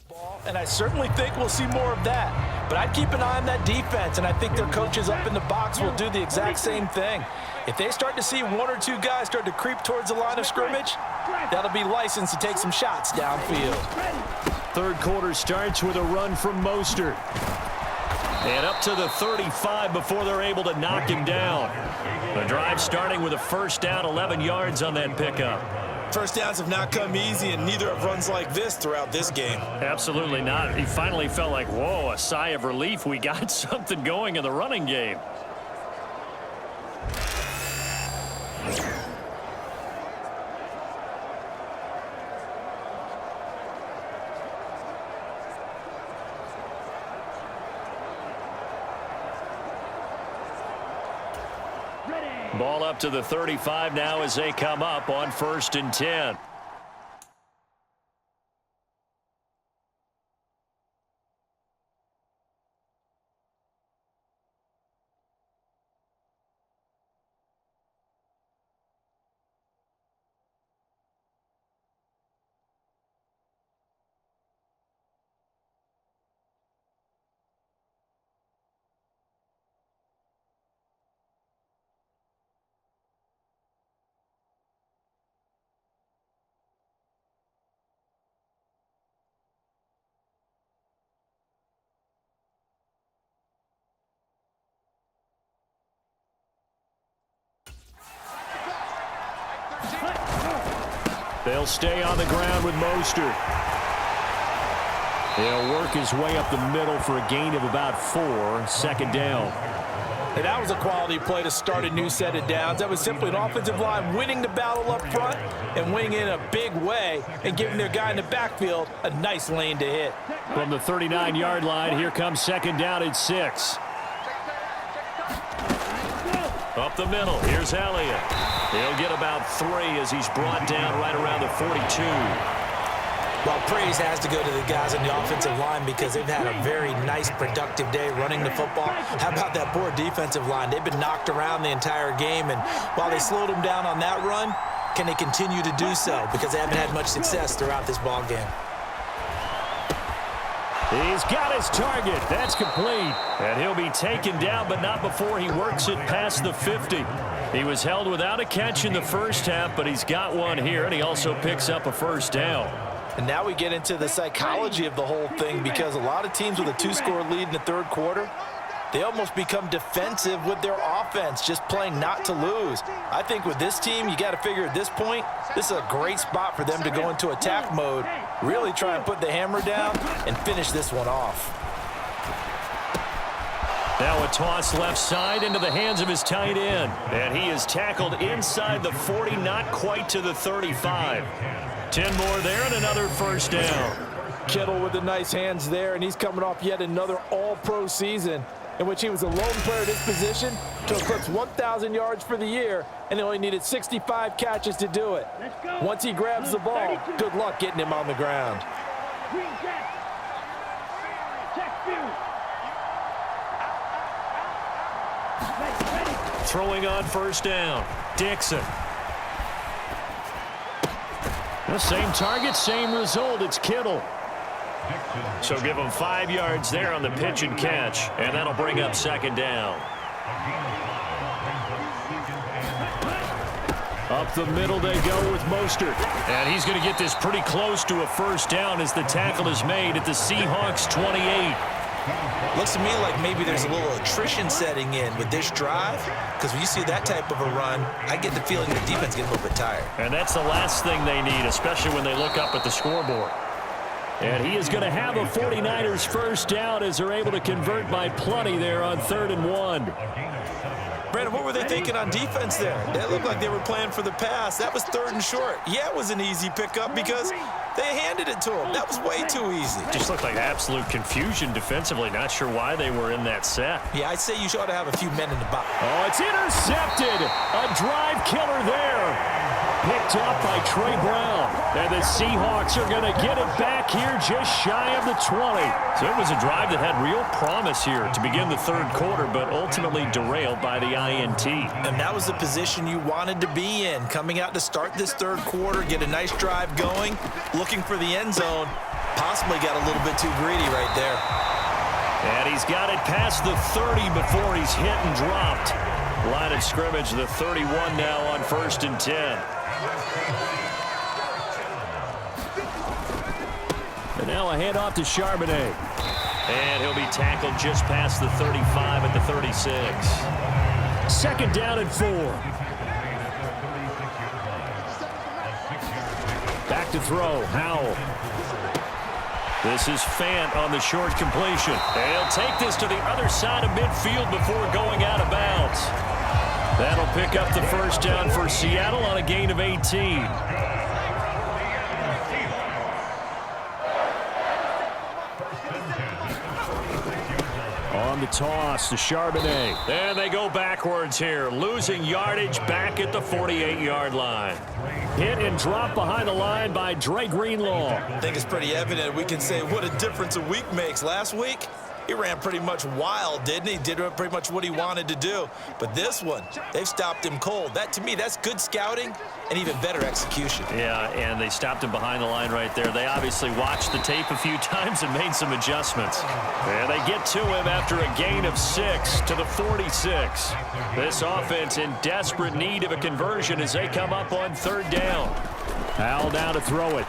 ball, and I certainly think we'll see more of that. But I'd keep an eye on that defense, and I think their coaches up in the box will do the exact same thing. If they start to see one or two guys start to creep towards the line of scrimmage, that'll be licensed to take some shots downfield. Third quarter starts with a run from Mostert. And up to the 35 before they're able to knock him down. The drive starting with a first down, 11 yards on that pickup. First downs have not come easy, and neither have runs like this throughout this game. Absolutely not. He finally felt like, whoa, a sigh of relief. We got something going in the running game. Ball up to the 35 now as they come up on 1st and 10. They'll stay on the ground with Mostert. He'll work his way up the middle for a gain of about 4, 2nd down. And that was a quality play to start a new set of downs. That was simply an offensive line winning the battle up front and winning in a big way and giving their guy in the backfield a nice lane to hit. From the 39-yard line, here comes 2nd down and 6. Up the middle, here's Elliott. He'll get about 3 as he's brought down right around the 42. Well, praise has to go to the guys on the offensive line because they've had a very nice, productive day running the football. How about that poor defensive line? They've been knocked around the entire game, and while they slowed them down on that run, can they continue to do so? Because they haven't had much success throughout this ball game. He's got his target. That's complete. And he'll be taken down, but not before he works it past the 50. He was held without a catch in the first half, but he's got one here, and he also picks up a first down. And now we get into the psychology of the whole thing because a lot of teams with a 2-score lead in the third quarter, they almost become defensive with their offense, just playing not to lose. I think with this team, you got to figure at this point, this is a great spot for them to go into attack mode, really try and put the hammer down and finish this one off. Now a toss left side into the hands of his tight end. And he is tackled inside the 40, not quite to the 35. 10 more there and another first down. Kittle with the nice hands there, and he's coming off yet another all-pro season in which he was a lone player at his position to eclipse 1,000 yards for the year, and he only needed 65 catches to do it. Once he grabs the ball, good luck getting him on the ground. Throwing on first down, Dixon. The same target, same result. It's Kittle. So give him 5 yards there on the pitch and catch, and that'll bring up 2nd down. Up the middle they go with Mostert. And he's going to get this pretty close to a first down as the tackle is made at the Seahawks 28. Looks to me like maybe there's a little attrition setting in with this drive, because when you see that type of a run, I get the feeling the defense gets a little bit tired. And that's the last thing they need, especially when they look up at the scoreboard. And he is going to have a 49ers first down as they're able to convert by plenty there on 3rd and 1. Brandon, what were they thinking on defense there? That looked like they were playing for the pass. That was 3rd and short. Yeah, it was an easy pickup because they handed it to him. That was way too easy. Just looked like absolute confusion defensively. Not sure why they were in that set. Yeah, I'd say you ought to have a few men in the box. Oh, it's intercepted. A drive killer there. Picked up by Trey Brown. And the Seahawks are going to get it back here just shy of the 20. So it was a drive that had real promise here to begin the third quarter, but ultimately derailed by the INT. And that was the position you wanted to be in, coming out to start this third quarter, get a nice drive going, looking for the end zone. Possibly got a little bit too greedy right there. And he's got it past the 30 before he's hit and dropped. Line of scrimmage, the 31 now on 1st and 10. And now a handoff to Charbonnet. And he'll be tackled just past the 35 at the 36. 2nd down and 4. Back to throw, Howell. This is Fant on the short completion. And he'll take this to the other side of midfield before going out of bounds. That'll pick up the 1st down for Seattle on a gain of 18. On the toss to Charbonnet. And they go backwards here, losing yardage back at the 48-yard line. Hit and drop behind the line by Dre Greenlaw. I think it's pretty evident. We can say what a difference a week makes. Last week, he ran pretty much wild, didn't he? Did pretty much what he wanted to do. But this one, they've stopped him cold. That, to me, that's good scouting and even better execution. Yeah, and they stopped him behind the line right there. They obviously watched the tape a few times and made some adjustments. And they get to him after a gain of 6 to the 46. This offense in desperate need of a conversion as they come up on 3rd down. Howell down to throw it.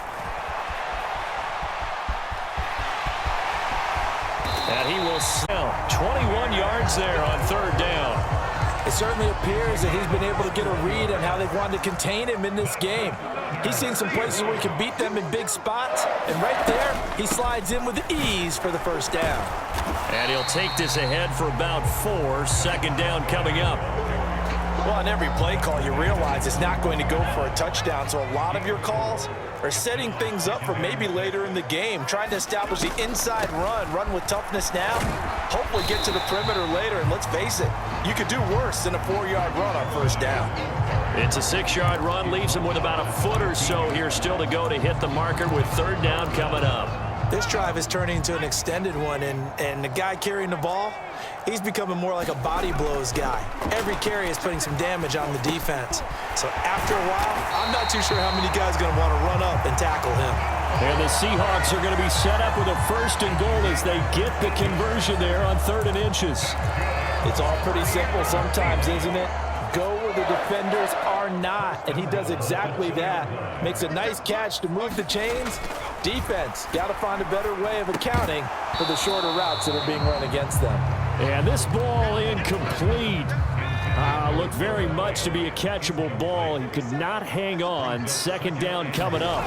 And he will sell 21 yards there on 3rd down. It certainly appears that he's been able to get a read on how they've wanted to contain him in this game. He's seen some places where he can beat them in big spots, and right there, he slides in with ease for the 1st down. And he'll take this ahead for about 4. 2nd down coming up. Well, on every play call, you realize it's not going to go for a touchdown, so a lot of your calls are setting things up for maybe later in the game, trying to establish the inside run with toughness now, hopefully get to the perimeter later, and let's face it, you could do worse than a 4-yard run on 1st down. It's a 6-yard run, leaves him with about a foot or so here still to go to hit the marker with 3rd down coming up. This drive is turning into an extended one, and the guy carrying the ball, he's becoming more like a body blows guy. Every carry is putting some damage on the defense. So after a while, I'm not too sure how many guys are going to want to run up and tackle him. And the Seahawks are going to be set up with a 1st and goal as they get the conversion there on 3rd and inches. It's all pretty simple sometimes, isn't it? Go where the defenders are not, and he does exactly that. Makes a nice catch to move the chains. Defense, got to find a better way of accounting for the shorter routes that are being run against them. And this ball incomplete. Looked very much to be a catchable ball. He could not hang on. 2nd down coming up.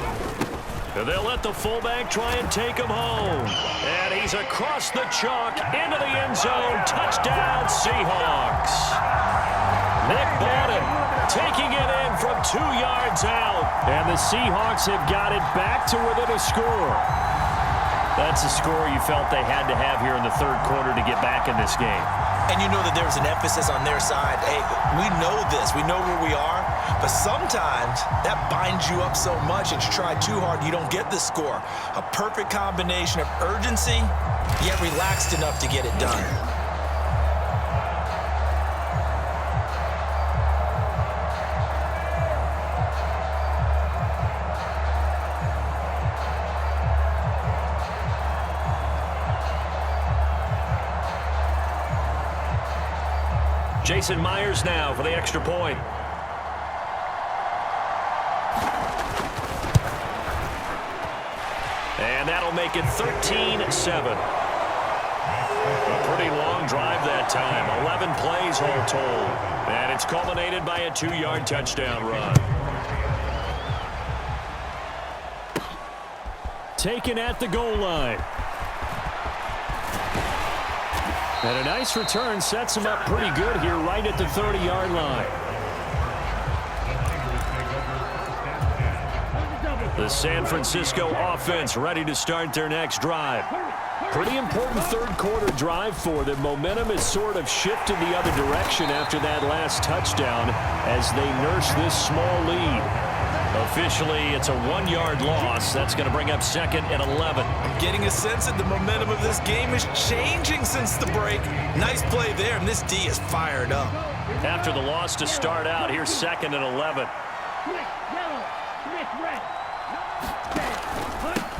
And they'll let the fullback try and take him home. And he's across the chalk into the end zone. Touchdown, Seahawks. Nick Madden taking it in from 2 yards out. And the Seahawks have got it back to within a score. That's a score you felt they had to have here in the 3rd quarter to get back in this game. And you know that there's an emphasis on their side. Hey, we know this. We know where we are. But sometimes that binds you up so much that you try too hard, you don't get the score. A perfect combination of urgency, yet relaxed enough to get it done. Jason Myers now for the extra point. And that'll make it 13-7. A pretty long drive that time. 11 plays all told. And it's culminated by a 2-yard touchdown run. Taken at the goal line. And a nice return sets him up pretty good here right at the 30-yard line. The San Francisco offense ready to start their next drive. Pretty important 3rd quarter drive for them. Momentum has sort of shifted the other direction after that last touchdown as they nurse this small lead. Officially, it's a 1-yard loss. That's going to bring up 2nd and 11. I'm getting a sense that the momentum of this game is changing since the break. Nice play there, and this D is fired up. After the loss to start out, here's 2nd and 11.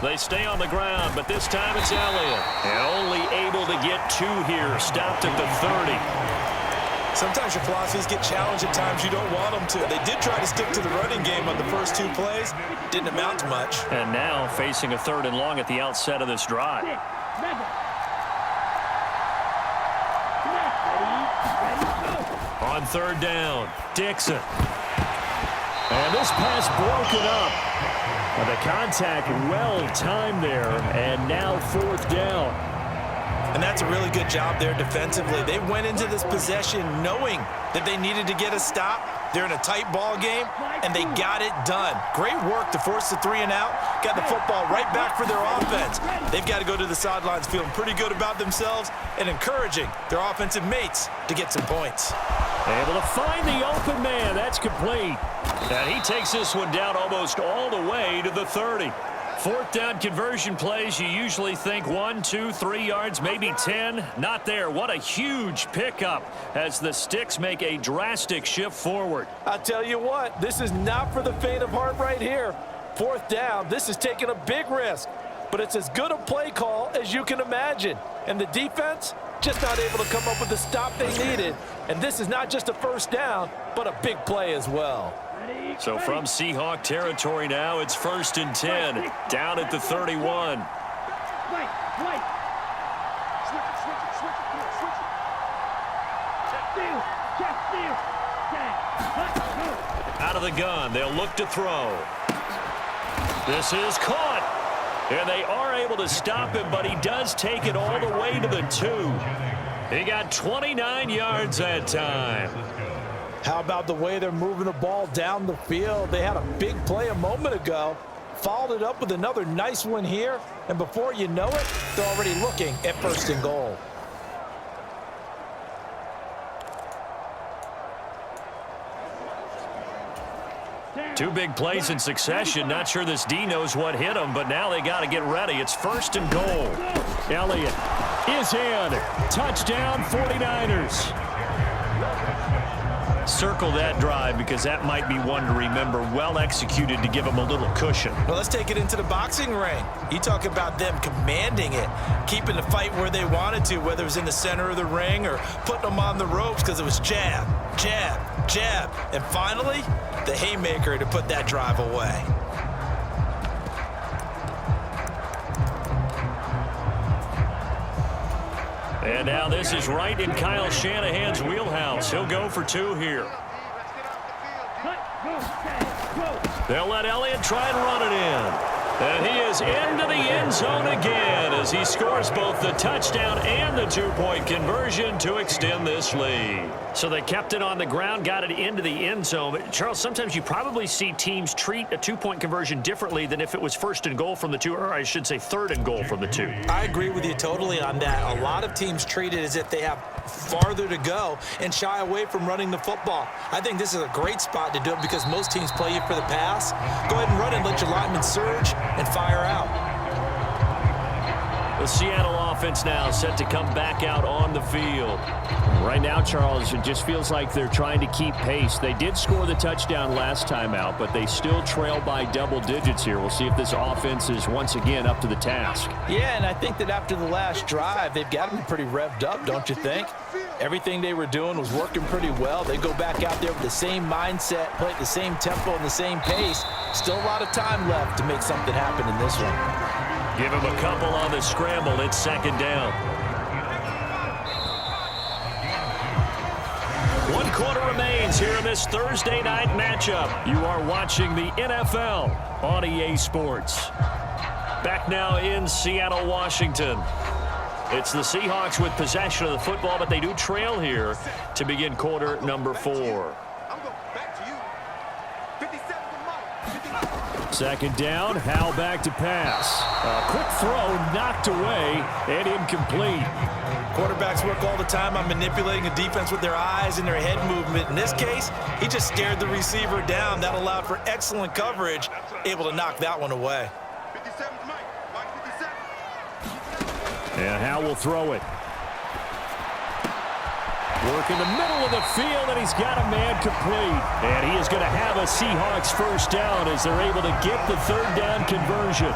They stay on the ground, but this time it's Elliott. And only able to get 2 here. Stopped at the 30. Sometimes your philosophies get challenged at times you don't want them to. They did try to stick to the running game on the first 2 plays. Didn't amount to much. And now facing a 3rd and long at the outset of this drive. On 3rd down, Dixon. And this pass broken up. But the contact well timed there, and now 4th down. And that's a really good job there defensively. They went into this possession knowing that they needed to get a stop. They're in a tight ball game, and they got it done. Great work to force the 3 and out. Got the football right back for their offense. They've got to go to the sidelines feeling pretty good about themselves and encouraging their offensive mates to get some points. Able to find the open man. That's complete. And he takes this one down almost all the way to the 30. 4th down conversion plays, you usually think 1, 2, 3 yards, maybe 10. Not there. What a huge pickup as the Sticks make a drastic shift forward. I tell you what, this is not for the faint of heart right here. 4th down, this is taking a big risk. But it's as good a play call as you can imagine. And the defense just not able to come up with the stop they needed. And this is not just a 1st down, but a big play as well. So from Seahawk territory now, it's 1st and 10, down at the 31. Out of the gun, they'll look to throw. This is caught. And they are able to stop him, but he does take it all the way to the 2. He got 29 yards that time. How about the way they're moving the ball down the field? They had a big play a moment ago, followed it up with another nice one here, and before you know it, they're already looking at 1st and goal. Two big plays in succession. Not sure this D knows what hit him, but now they got to get ready. It's 1st and goal. Elliott is in. Touchdown, 49ers. Circle that drive because that might be one to remember. Well executed to give them a little cushion. Well, let's take it into the boxing ring. You talk about them commanding it, keeping the fight where they wanted to, whether it was in the center of the ring or putting them on the ropes because it was jab, jab, jab. And finally, the haymaker to put that drive away. And now this is right in Kyle Shanahan's wheelhouse. He'll go for 2 here. They'll let Elliott try and run it in. And he is into the end zone again as he scores both the touchdown and the 2-point conversion to extend this lead. So they kept it on the ground, got it into the end zone. But Charles, sometimes you probably see teams treat a 2-point conversion differently than if it was 1st and goal from the 2, or I should say 3rd and goal from the 2. I agree with you totally on that. A lot of teams treat it as if they have farther to go and shy away from running the football. I think this is a great spot to do it because most teams play you for the pass. Go ahead and run it, let your linemen surge and fire out. The Seattle offense now set to come back out on the field. Right now, Charles, it just feels like they're trying to keep pace. They did score the touchdown last time out, but they still trail by double digits here. We'll see if this offense is once again up to the task. Yeah, and I think that after the last drive, they've got to be pretty revved up, don't you think? Everything they were doing was working pretty well. They go back out there with the same mindset, play at the same tempo and the same pace. Still a lot of time left to make something happen in this one. Give him a couple on the scramble. It's 2nd down. 1 quarter remains here in this Thursday night matchup. You are watching the NFL on EA Sports. Back now in Seattle, Washington. It's the Seahawks with possession of the football, but they do trail here to begin quarter number 4. 2nd down, Howell back to pass. A quick throw knocked away and incomplete. Quarterbacks work all the time on manipulating a defense with their eyes and their head movement. In this case, he just stared the receiver down. That allowed for excellent coverage, able to knock that one away. And Howell will throw it. Work in the middle of the field, and he's got a man complete. And he is going to have a Seahawks 1st down as they're able to get the 3rd down conversion.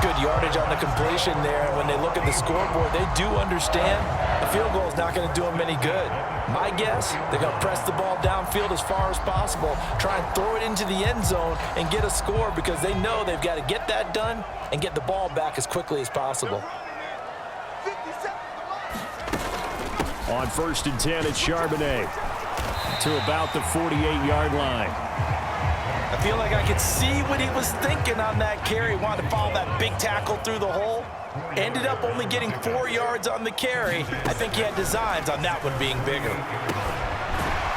Good yardage on the completion there. And when they look at the scoreboard, they do understand the field goal is not going to do them any good. My guess, they're going to press the ball downfield as far as possible, try and throw it into the end zone and get a score because they know they've got to get that done and get the ball back as quickly as possible. On 1st and 10, it's Charbonnet to about the 48-yard line. I feel like I could see what he was thinking on that carry. Wanted to follow that big tackle through the hole. Ended up only getting 4 yards on the carry. I think he had designs on that one being bigger.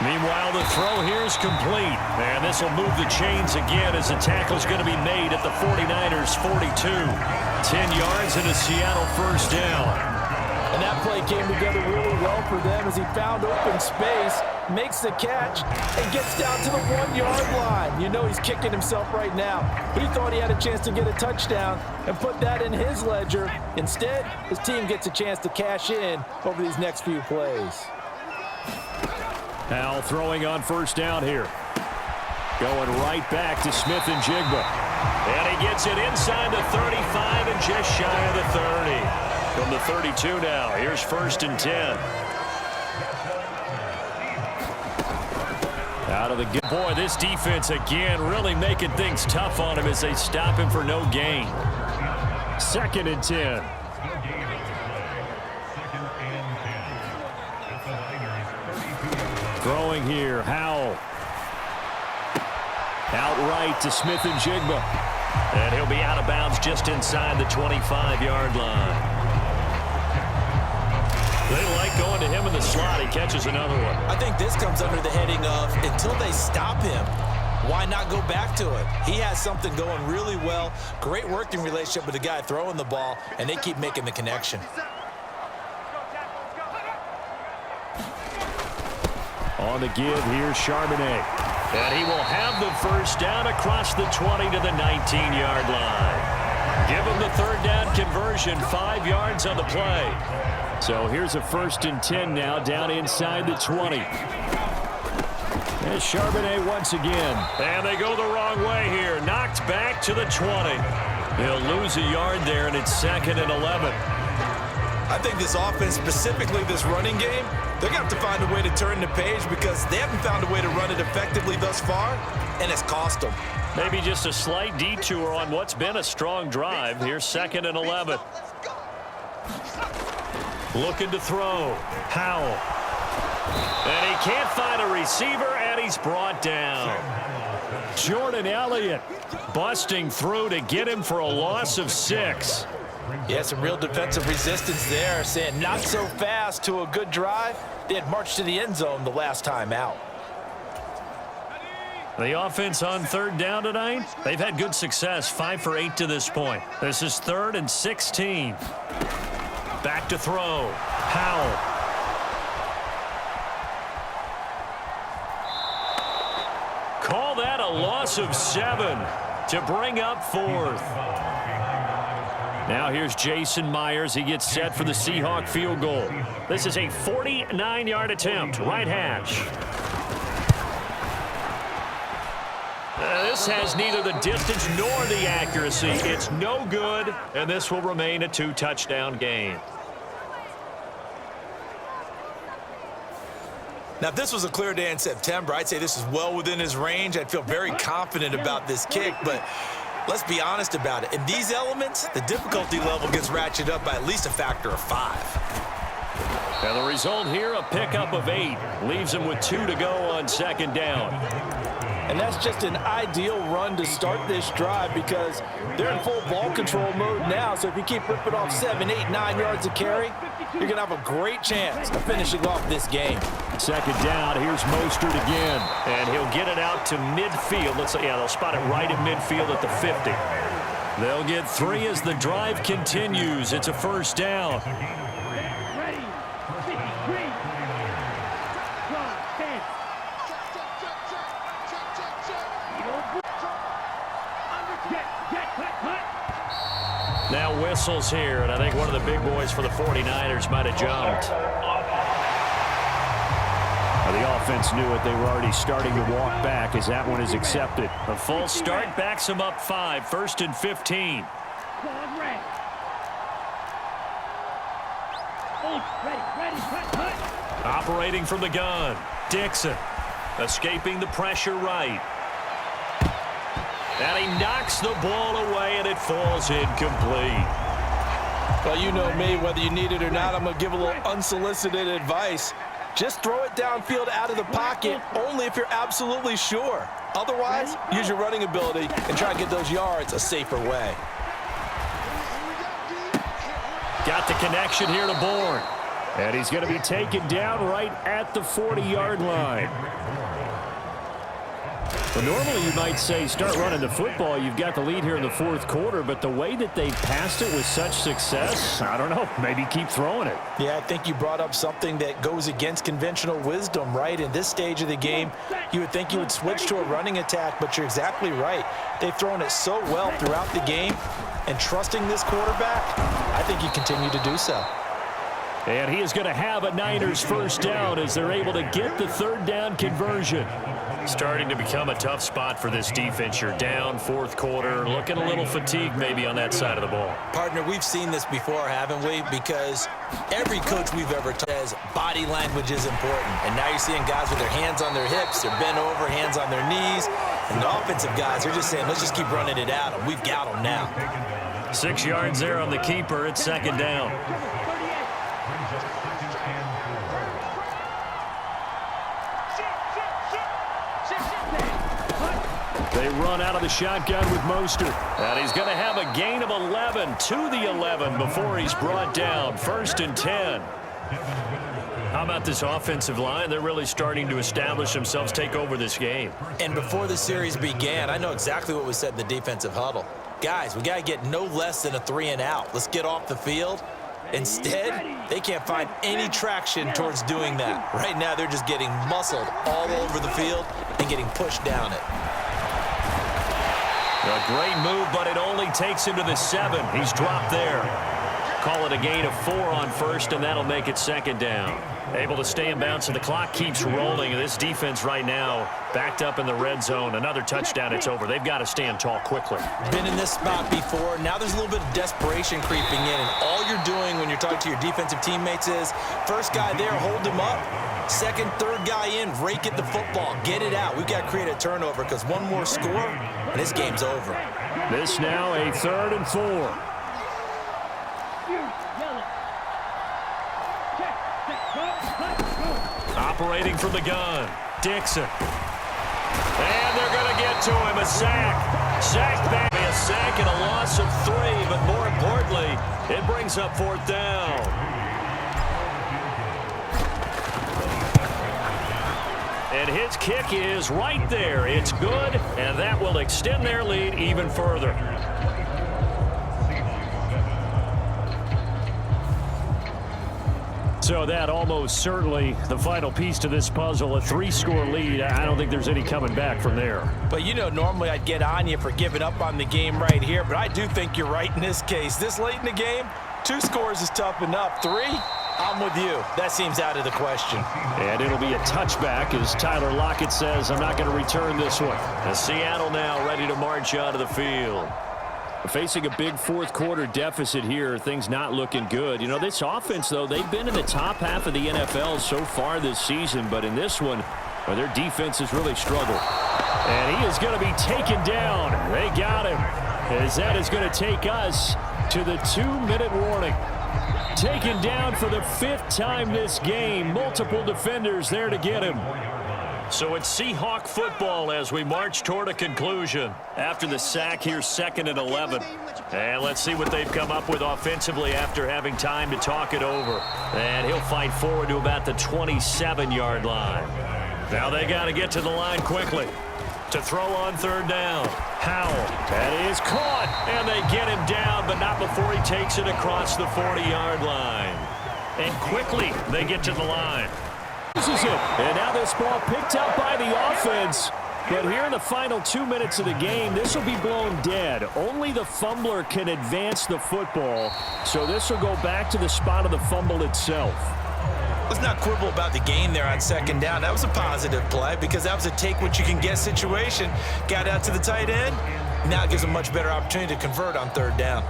Meanwhile, the throw here is complete. And this will move the chains again as the tackle's going to be made at the 49ers' 42. 10 yards and a Seattle first down. And that play came together really well for them as he found open space, makes the catch, and gets down to the 1-yard line. You know he's kicking himself right now. He thought he had a chance to get a touchdown and put that in his ledger. Instead, his team gets a chance to cash in over these next few plays. Now throwing on first down here. Going right back to Smith and Jigba. And he gets it inside the 35 and just shy of the 30. From the 32 now, here's 1st and 10. Out of the good. Boy, this defense again really making things tough on him as they stop him for no gain. 2nd and 10. Throwing here, Howell. Outright to Smith and Jigba. And he'll be out of bounds just inside the 25-yard line. They like going to him in the slot. He catches another one. I think this comes under the heading of until they stop him, why not go back to it? He has something going really well. Great working relationship with the guy throwing the ball, and they keep making the connection. On the give, here's Charbonnet. And he will have the first down across the 20 to the 19-yard line. Give him the 3rd down conversion, 5 yards on the play. So here's a 1st and 10 now down inside the 20. And Charbonnet once again. And they go the wrong way here. Knocked back to the 20. He'll lose a yard there, and it's 2nd and 11. I think this offense, specifically this running game, they're going to have to find a way to turn the page because they haven't found a way to run it effectively thus far, and it's cost them. Maybe just a slight detour on what's been a strong drive. Here's 2nd and 11. Looking to throw. Howell. And he can't find a receiver, and he's brought down. Jordan Elliott busting through to get him for a loss of 6. Yeah, some real defensive resistance there, saying not so fast to a good drive. They had marched to the end zone the last time out. The offense on 3rd down tonight, they've had good success, 5 for 8 to this point. This is 3rd and 16. Back to throw. Howell. Call that a loss of 7 to bring up 4th. Now here's Jason Myers. He gets set for the Seahawk field goal. This is a 49-yard attempt. Right hash. This has neither the distance nor the accuracy. It's no good, and this will remain a 2-touchdown game. Now, if this was a clear day in September, I'd say this is well within his range. I'd feel very confident about this kick, but let's be honest about it. In these elements, the difficulty level gets ratcheted up by at least a factor of 5. And the result here, a pickup of 8. Leaves him with 2 to go on 2nd down. And that's just an ideal run to start this drive because they're in full ball control mode now. So if you keep ripping off 7, 8, 9 yards of carry, you're going to have a great chance of finishing off this game. 2nd down, here's Mostert again. And he'll get it out to midfield. They'll spot it right at midfield at the 50. They'll get 3 as the drive continues. It's a 1st down. Now whistles here, and I think one of the big boys for the 49ers might have jumped. The offense knew it. They were already starting to walk back as that one is accepted. A false start backs them up 5, 1st and 15. Operating from the gun, Dixon. Escaping the pressure right. And he knocks the ball away, and it falls incomplete. Well, you know me, whether you need it or not, I'm going to give a little unsolicited advice. Just throw it downfield out of the pocket, only if you're absolutely sure. Otherwise, use your running ability and try to get those yards a safer way. Got the connection here to Bourne. And he's going to be taken down right at the 40-yard line. Well, normally you might say start running the football. You've got the lead here in the fourth quarter, but the way that they passed it with such success, I don't know, maybe keep throwing it. Yeah, I think you brought up something that goes against conventional wisdom, right? In this stage of the game, you would think you would switch to a running attack, but you're exactly right. They've thrown it so well throughout the game, and trusting this quarterback, I think you continue to do so. And he is going to have a Niners first down as they're able to get the third down conversion. Starting to become a tough spot for this defense. You're down fourth quarter, looking a little fatigued maybe on that side of the ball. Partner, we've seen this before, haven't we? Because every coach we've ever says body language is important. And now you're seeing guys with their hands on their hips, they're bent over, hands on their knees. And the offensive guys are just saying, let's just keep running it out, and we've got them now. 6 yards there on the keeper. It's second down. They run out of the shotgun with Mostert. And he's going to have a gain of 11 to the 11 before he's brought down. 1st and 10. How about this offensive line? They're really starting to establish themselves, take over this game. And before the series began, I know exactly what was said in the defensive huddle. Guys, we got to get no less than a 3-and-out. Let's get off the field. Instead, they can't find any traction towards doing that. Right now, they're just getting muscled all over the field and getting pushed down it. A great move, but it only takes him to the 7. He's dropped there. Call it a gain of 4 on first, and that'll make it second down. Able to stay in bounds, and the clock keeps rolling. This defense right now backed up in the red zone. Another touchdown, it's over. They've got to stand tall quickly. Been in this spot before. Now there's a little bit of desperation creeping in, and all you're doing when you're talking to your defensive teammates is first guy there, hold him up. Second, third guy in, rake at the football. Get it out. We've got to create a turnover because one more score, and this game's over. This now a 3rd and 4. Operating from the gun, Dixon. And they're going to get to him, a sack. Sack back, a sack and a loss of 3, but more importantly, it brings up 4th down. And his kick is right there. It's good, and that will extend their lead even further. So that almost certainly the final piece to this puzzle, a 3-score lead. I don't think there's any coming back from there. But, you know, normally I'd get on you for giving up on the game right here, but I do think you're right in this case. This late in the game, 2 scores is tough enough. 3, I'm with you. That seems out of the question. And it'll be a touchback as Tyler Lockett says, I'm not going to return this one. And Seattle now ready to march onto the field. Facing a big fourth quarter deficit here, things not looking good. You know, this offense, though, they've been in the top half of the NFL so far this season, but in this one, well, their defense has really struggled. And he is going to be taken down. They got him. As that is going to take us to the 2-minute warning. Taken down for the 5th time this game. Multiple defenders there to get him. So it's Seahawk football as we march toward a conclusion. After the sack here, 2nd and 11. And let's see what they've come up with offensively after having time to talk it over. And he'll fight forward to about the 27-yard line. Now they got to get to the line quickly to throw on 3rd down. Howell, that is caught, and they get him down, but not before he takes it across the 40-yard line. And quickly they get to the line. This is it. And now this ball picked up by the offense. But here in the final 2 minutes of the game, this will be blown dead. Only the fumbler can advance the football. So this will go back to the spot of the fumble itself. Let's not quibble about the gain there on 2nd down. That was a positive play because that was a take-what-you-can-get situation. Got out to the tight end, Now it gives them a much better opportunity to convert on third down.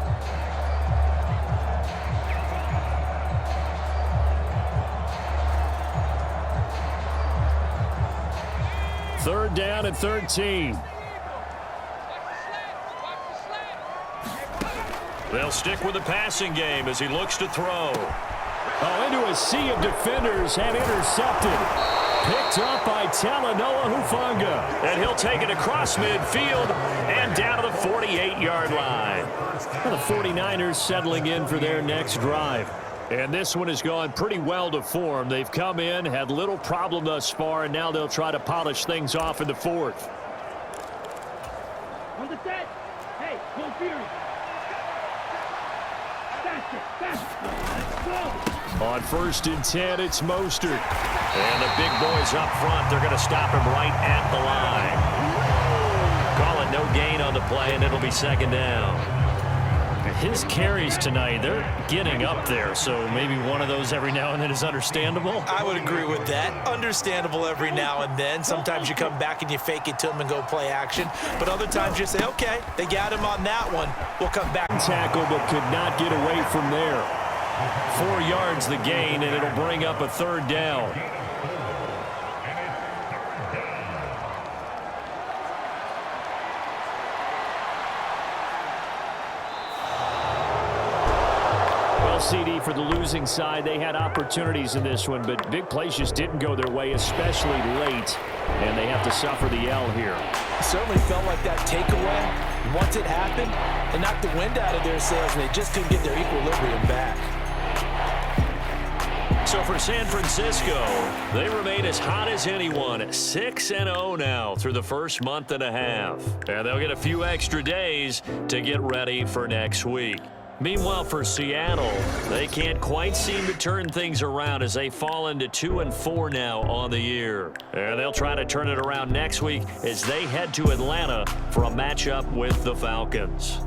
Third down and 13. They'll stick with the passing game as he looks to throw. Oh, into a sea of defenders and intercepted. Picked up by Talanoa Hufanga. And he'll take it across midfield and down to the 48-yard line. The 49ers settling in for their next drive. And this one has gone pretty well to form. They've come in, had little problem thus far, and now they'll try to polish things off in the fourth. On the set. Hey, go Fury. On 1st and 10, it's Mostert. And the big boys up front, they're going to stop him right at the line. Call it no gain on the play, and it'll be second down. His carries tonight, they're getting up there, so maybe one of those every now and then is understandable. I would agree with that. Understandable every now and then. Sometimes you come back and you fake it to them and go play action. But other times you say, okay, they got him on that one. We'll come back. Tackle, but could not get away from there. 4 yards the gain, and it'll bring up a third down. CD for the losing side. They had opportunities in this one, but big plays just didn't go their way, especially late, and they have to suffer the L here. It certainly felt like that takeaway, once it happened, it knocked the wind out of their sails, and they just couldn't get their equilibrium back. So for San Francisco, they remain as hot as anyone, 6-0 now through the first month and a half. And they'll get a few extra days to get ready for next week. Meanwhile, for Seattle, they can't quite seem to turn things around as they fall into 2-4 now on the year. And they'll try to turn it around next week as they head to Atlanta for a matchup with the Falcons.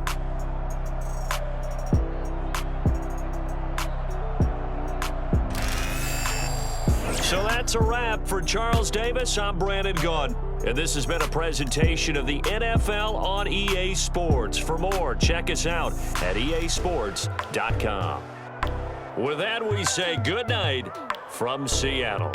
So that's a wrap. For Charles Davis, I'm Brandon Gaudin. And this has been a presentation of the NFL on EA Sports. For more, check us out at easports.com. With that, we say good night from Seattle.